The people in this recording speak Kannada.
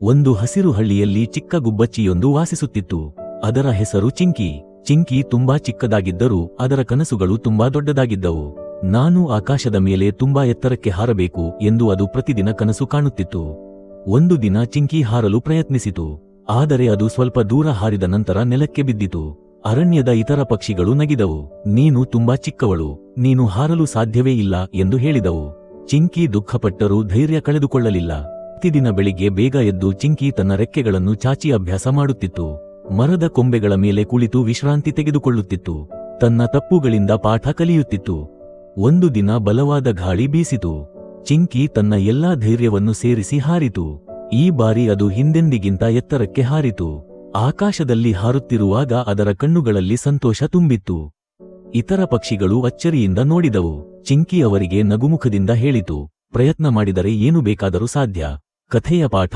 ಒಂದು ಹಸಿರು ಹಳ್ಳಿಯಲ್ಲಿ ಚಿಕ್ಕ ಗುಬ್ಬಚ್ಚಿಯೊಂದು ವಾಸಿಸುತ್ತಿತ್ತು. ಅದರ ಹೆಸರು ಚಿಂಕಿ. ಚಿಂಕಿ ತುಂಬಾ ಚಿಕ್ಕದಾಗಿದ್ದರೂ ಅದರ ಕನಸುಗಳು ತುಂಬಾ ದೊಡ್ಡದಾಗಿದ್ದವು. ನಾನು ಆಕಾಶದ ಮೇಲೆ ತುಂಬಾ ಎತ್ತರಕ್ಕೆ ಹಾರಬೇಕು ಎಂದು ಅದು ಪ್ರತಿದಿನ ಕನಸು ಕಾಣುತ್ತಿತ್ತು. ಒಂದು ದಿನ ಚಿಂಕಿ ಹಾರಲು ಪ್ರಯತ್ನಿಸಿತು. ಆದರೆ ಅದು ಸ್ವಲ್ಪ ದೂರ ಹಾರಿದ ನಂತರ ನೆಲಕ್ಕೆ ಬಿದ್ದಿತು. ಅರಣ್ಯದ ಇತರ ಪಕ್ಷಿಗಳು ನಗಿದವು. ನೀನು ತುಂಬಾ ಚಿಕ್ಕವಳು, ನೀನು ಹಾರಲು ಸಾಧ್ಯವೇ ಇಲ್ಲ ಎಂದು ಹೇಳಿದವು. ಚಿಂಕಿ ದುಃಖಪಟ್ಟರೂ ಧೈರ್ಯ ಕಳೆದುಕೊಳ್ಳಲಿಲ್ಲ. ಪ್ರತಿದಿನ ಬೆಳಿಗ್ಗೆ ಬೇಗ ಎದ್ದು ಚಿಂಕಿ ತನ್ನ ರೆಕ್ಕೆಗಳನ್ನು ಚಾಚಿ ಅಭ್ಯಾಸ ಮಾಡುತ್ತಿತ್ತು. ಮರದ ಕೊಂಬೆಗಳ ಮೇಲೆ ಕುಳಿತು ವಿಶ್ರಾಂತಿ ತೆಗೆದುಕೊಳ್ಳುತ್ತಿತ್ತು. ತನ್ನ ತಪ್ಪುಗಳಿಂದ ಪಾಠ ಕಲಿಯುತ್ತಿತ್ತು. ಒಂದು ದಿನ ಬಲವಾದ ಗಾಳಿ ಬೀಸಿತು. ಚಿಂಕಿ ತನ್ನ ಎಲ್ಲಾ ಧೈರ್ಯವನ್ನು ಸೇರಿಸಿ ಹಾರಿತು. ಈ ಬಾರಿ ಅದು ಹಿಂದೆಂದಿಗಿಂತ ಎತ್ತರಕ್ಕೆ ಹಾರಿತು. ಆಕಾಶದಲ್ಲಿ ಹಾರುತ್ತಿರುವಾಗ ಅದರ ಕಣ್ಣುಗಳಲ್ಲಿ ಸಂತೋಷ ತುಂಬಿತ್ತು. ಇತರ ಪಕ್ಷಿಗಳು ಅಚ್ಚರಿಯಿಂದ ನೋಡಿದವು. ಚಿಂಕಿ ಅವರಿಗೆ ನಗುಮುಖದಿಂದ ಹೇಳಿತು, ಪ್ರಯತ್ನ ಮಾಡಿದರೆ ಏನು ಬೇಕಾದರೂ ಸಾಧ್ಯ. ಕಥೆಯ ಪಾಠ: